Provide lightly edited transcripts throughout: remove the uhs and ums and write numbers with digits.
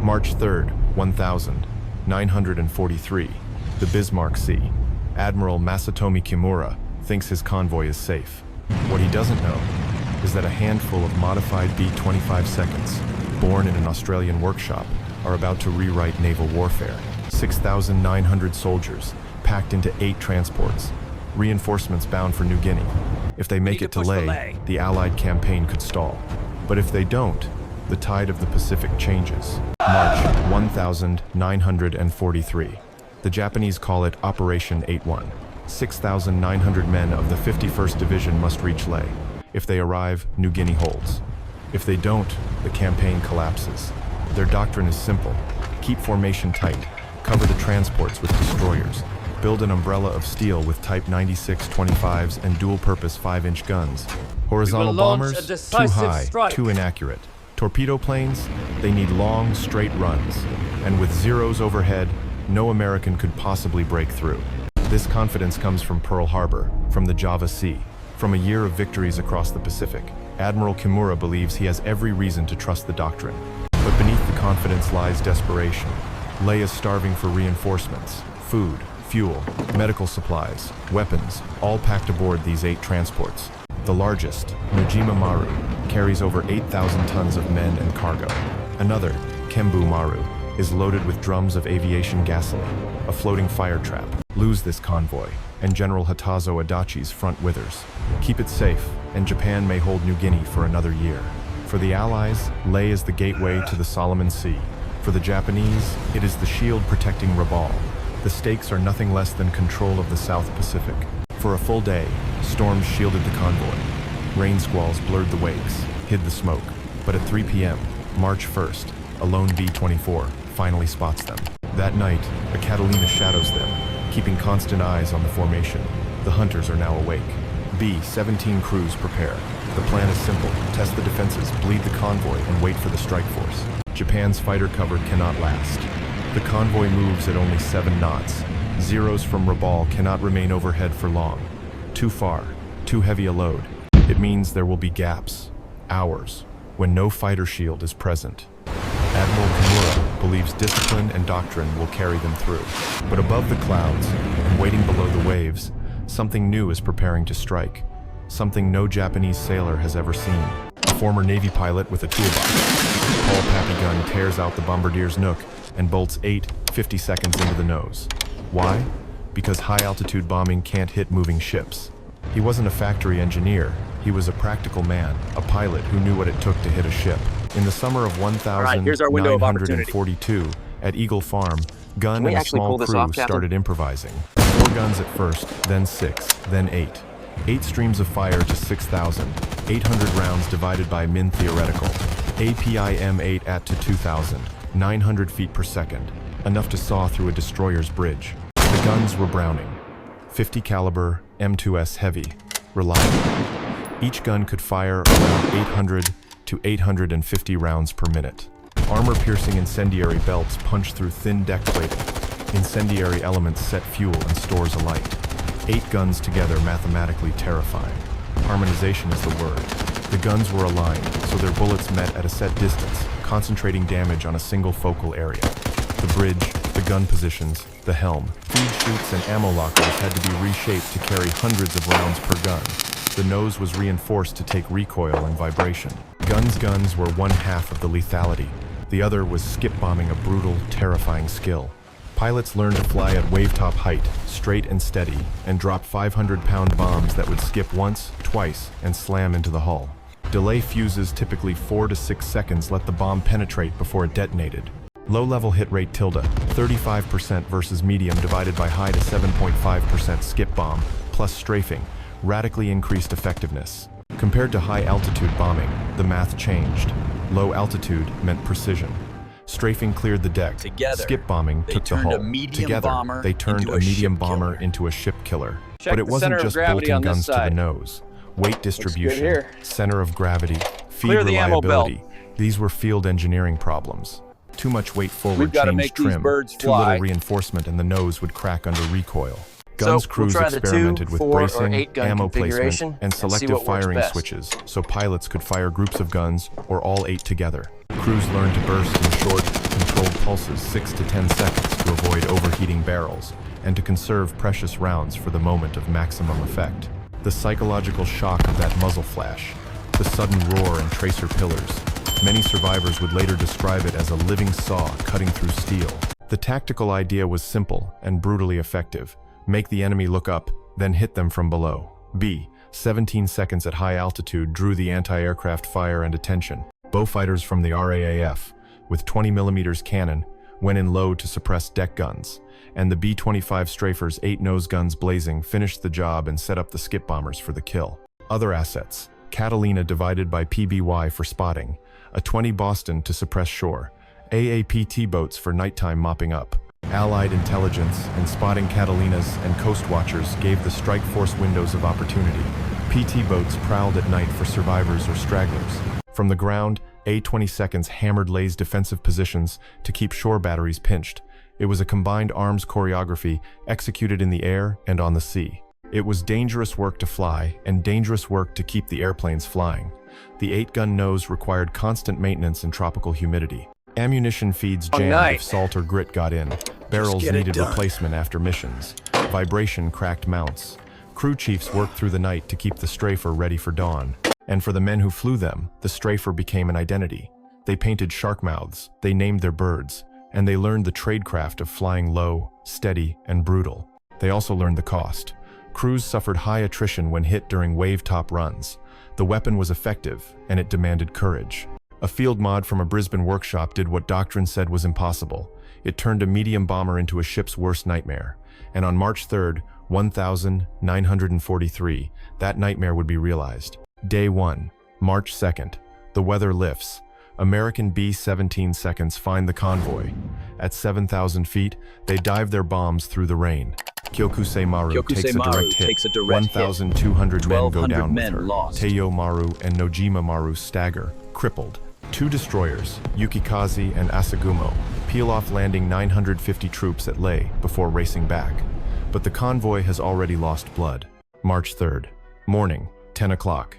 March 3rd, 1943, the Bismarck Sea. Admiral Masatomi Kimura thinks his convoy is safe. What he doesn't know is that a handful of modified B-25 seconds, born in an Australian workshop, are about to rewrite naval warfare. 6,900 soldiers packed into 8 transports, reinforcements bound for New Guinea. If they make it to Lae, the Allied campaign could stall. But if they don't, the tide of the Pacific changes. March 1943. The Japanese call it Operation 8-1. 6,900 men of the 51st Division must reach Lae. If they arrive, New Guinea holds. If they don't, the campaign collapses. Their doctrine is simple. Keep formation tight. Cover the transports with destroyers. Build an umbrella of steel with Type 96-25s and dual-purpose 5-inch guns. Horizontal bombers, too high, too inaccurate. Torpedo planes, they need long, straight runs. And with zeros overhead, no American could possibly break through. This confidence comes from Pearl Harbor, from the Java Sea, from a year of victories across the Pacific. Admiral Kimura believes he has every reason to trust the doctrine. But beneath the confidence lies desperation. Lae is starving for reinforcements, food, fuel, medical supplies, weapons, all packed aboard these 8 transports. The largest, Nojima Maru, carries over 8,000 tons of men and cargo. Another, Kembu Maru, is loaded with drums of aviation gasoline, a floating fire trap. Lose this convoy, and General Hatazo Adachi's front withers. Keep it safe, and Japan may hold New Guinea for another year. For the Allies, Lae is the gateway to the Solomon Sea. For the Japanese, it is the shield protecting Rabaul. The stakes are nothing less than control of the South Pacific. For a full day, storms shielded the convoy. Rain squalls blurred the wakes, hid the smoke. But at 3 p.m., March 1st, a lone B-24 finally spots them. That night, a Catalina shadows them, keeping constant eyes on the formation. The hunters are now awake. B-17 crews prepare. The plan is simple: test the defenses, bleed the convoy, and wait for the strike force. Japan's fighter cover cannot last. The convoy moves at only 7 knots. Zeros from Rabaul cannot remain overhead for long. Too far, too heavy a load. It means there will be gaps, hours, when no fighter shield is present. Admiral Kimura believes discipline and doctrine will carry them through. But above the clouds, and waiting below the waves, something new is preparing to strike. Something no Japanese sailor has ever seen. A former Navy pilot with a toolbox. Pappy Gunn tears out the bombardier's nook and bolts 8 50-seconds into the nose. Why? Because high-altitude bombing can't hit moving ships. He wasn't a factory engineer. He was a practical man, a pilot who knew what it took to hit a ship. In the summer of 1942, at Eagle Farm, Gunn and a small crew started improvising. 4 guns at first, then 6, then 8. 8 streams of fire to 6,000, 800 rounds divided by min theoretical. APIM-8 at to 2,000, 900 feet per second, enough to saw through a destroyer's bridge. The guns were Browning, 50 caliber, M2S heavy, reliable. Each gun could fire around 800 to 850 rounds per minute. Armor-piercing incendiary belts punch through thin deck plating. Incendiary elements set fuel and stores alight. 8 guns together mathematically terrifying. Harmonization is the word. The guns were aligned, so their bullets met at a set distance, concentrating damage on a single focal area. The bridge, the gun positions, the helm, feed chutes and ammo lockers had to be reshaped to carry hundreds of rounds per gun. The nose was reinforced to take recoil and vibration. Guns were one half of the lethality. The other was skip bombing, a brutal, terrifying skill. Pilots learned to fly at wave-top height, straight and steady, and drop 500-pound bombs that would skip once, twice, and slam into the hull. Delay fuses, typically 4 to 6 seconds, let the bomb penetrate before it detonated. Low-level hit rate tilde, 35% versus medium divided by high to 7.5% skip bomb, plus strafing, radically increased effectiveness. Compared to high-altitude bombing, the math changed. Low altitude meant precision. Strafing cleared the deck. Together, skip bombing took the hull. Together, they turned a medium bomber into a ship killer. But it wasn't just bolting guns to the nose. Weight distribution, center of gravity, feed reliability. These were field engineering problems. Too much weight forward changed trim, too little reinforcement, and the nose would crack under recoil. Guns crews experimented with bracing, ammo placement, and selective firing switches, so pilots could fire groups of guns or all 8 together. Crews learned to burst in short, controlled pulses 6 to 10 seconds to avoid overheating barrels and to conserve precious rounds for the moment of maximum effect. The psychological shock of that muzzle flash, the sudden roar and tracer pillars. Many survivors would later describe it as a living saw cutting through steel. The tactical idea was simple and brutally effective. Make the enemy look up, then hit them from below. 17 seconds at high altitude drew the anti-aircraft fire and attention. Bowfighters from the RAAF, with 20mm cannon, went in low to suppress deck guns, and the B-25 Strafers' 8 nose guns blazing finished the job and set up the skip bombers for the kill. Other assets: Catalina divided by PBY for spotting, a 20 Boston to suppress shore, AAPT boats for nighttime mopping up. Allied intelligence and spotting Catalinas and coast watchers gave the strike force windows of opportunity. PT boats prowled at night for survivors or stragglers. From the ground, A-22s hammered Lay's defensive positions to keep shore batteries pinched. It was a combined arms choreography executed in the air and on the sea. It was dangerous work to fly and dangerous work to keep the airplanes flying. The 8-gun nose required constant maintenance in tropical humidity. Ammunition feeds jammed if salt or grit got in. Barrels needed replacement after missions. Vibration cracked mounts. Crew chiefs worked through the night to keep the Strafer ready for dawn. And for the men who flew them, the Strafer became an identity. They painted shark mouths, they named their birds, and they learned the tradecraft of flying low, steady, and brutal. They also learned the cost. Crews suffered high attrition when hit during wave-top runs. The weapon was effective, and it demanded courage. A field mod from a Brisbane workshop did what Doctrine said was impossible. It turned a medium bomber into a ship's worst nightmare. And on March 3rd, 1943, that nightmare would be realized. Day 1, March 2nd. The weather lifts. American B-17 seconds find the convoy. At 7,000 feet, they dive their bombs through the rain. Kyokusei Maru takes a direct hit. 1,200 men go down with her. Teiyo Maru and Nojima Maru stagger, crippled. 2 destroyers, Yukikaze and Asagumo, peel off, landing 950 troops at Leh before racing back. But the convoy has already lost blood. March 3rd. Morning, 10 o'clock.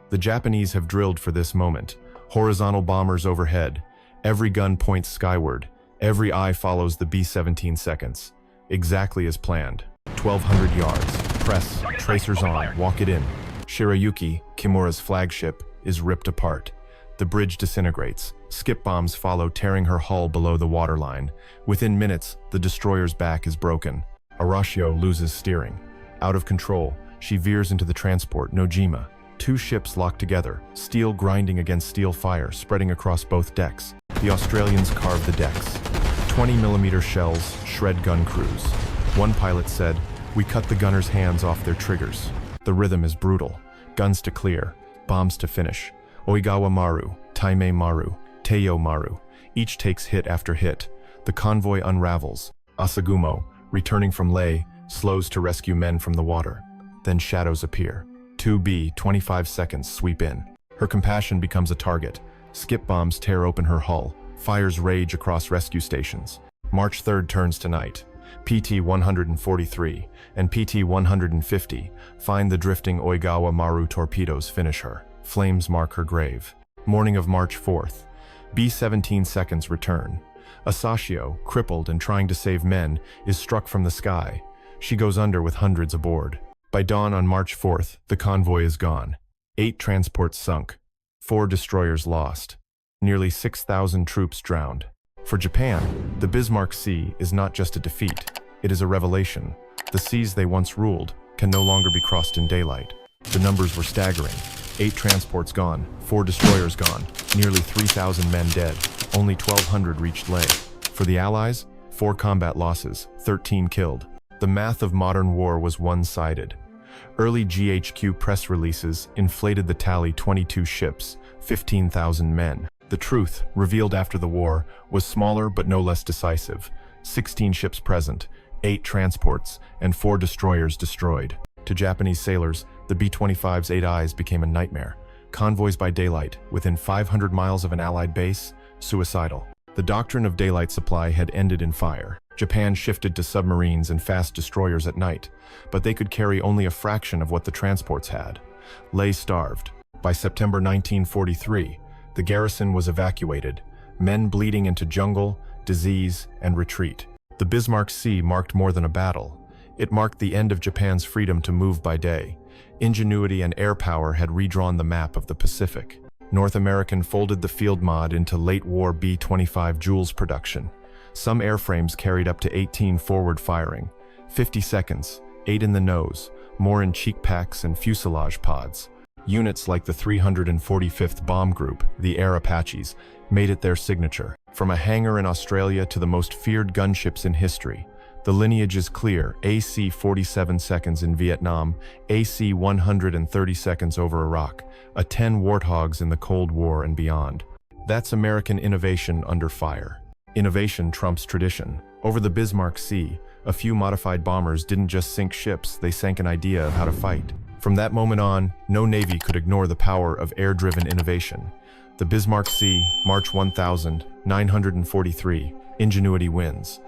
The Japanese have drilled for this moment. Horizontal bombers overhead. Every gun points skyward. Every eye follows the B-17 seconds. Exactly as planned. 1,200 yards. Press, tracers on, walk it in. Shirayuki, Kimura's flagship, is ripped apart. The bridge disintegrates. Skip bombs follow, tearing her hull below the waterline. Within minutes, the destroyer's back is broken. Arashio loses steering. Out of control, she veers into the transport Nojima. 2 ships locked together, steel grinding against steel fire spreading across both decks. The Australians carve the decks. 20mm shells shred gun crews. One pilot said, "We cut the gunners' hands off their triggers." The rhythm is brutal. Guns to clear, bombs to finish. Oigawa Maru, Taimei Maru, Teiyo Maru, each takes hit after hit. The convoy unravels. Asagumo, returning from Leh, slows to rescue men from the water. Then shadows appear. 2 B-25 seconds sweep in. Her compassion becomes a target. Skip bombs tear open her hull. Fires rage across rescue stations. March 3rd turns to night. PT-143 and PT-150 find the drifting Oigawa Maru torpedoes finish her. Flames mark her grave. Morning of March 4th. B-17 seconds return. Asashio, crippled and trying to save men, is struck from the sky. She goes under with hundreds aboard. By dawn on March 4th, the convoy is gone. 8 transports sunk. 4 destroyers lost. Nearly 6,000 troops drowned. For Japan, the Bismarck Sea is not just a defeat. It is a revelation. The seas they once ruled can no longer be crossed in daylight. The numbers were staggering. 8 transports gone, 4 destroyers gone, nearly 3,000 men dead. Only 1,200 reached Leh. For the Allies, 4 combat losses, 13 killed. The math of modern war was one-sided. Early GHQ press releases inflated the tally: 22 ships, 15,000 men. The truth, revealed after the war, was smaller but no less decisive. 16 ships present, 8 transports, and 4 destroyers destroyed. To Japanese sailors, the B-25's 8 eyes became a nightmare. Convoys by daylight, within 500 miles of an Allied base, suicidal. The doctrine of daylight supply had ended in fire. Japan shifted to submarines and fast destroyers at night, but they could carry only a fraction of what the transports had. Leh starved. By September 1943, the garrison was evacuated, men bleeding into jungle disease, and retreat. The Bismarck Sea marked more than a battle. It marked the end of Japan's freedom to move by day. Ingenuity and air power had redrawn the map of the Pacific. North American folded the field mod into late-war B-25 Jules production. Some airframes carried up to 18 forward firing, 50 seconds, 8 in the nose, more in cheek packs and fuselage pods. Units like the 345th Bomb Group, the Air Apaches, made it their signature. From a hangar in Australia to the most feared gunships in history, the lineage is clear: AC 47 seconds in Vietnam, AC 130 seconds over Iraq, a 10 warthogs in the Cold War and beyond. That's American innovation under fire. Innovation trumps tradition. Over the Bismarck Sea, a few modified bombers didn't just sink ships, they sank an idea of how to fight. From that moment on, no Navy could ignore the power of air-driven innovation. The Bismarck Sea, March 1943, Ingenuity wins.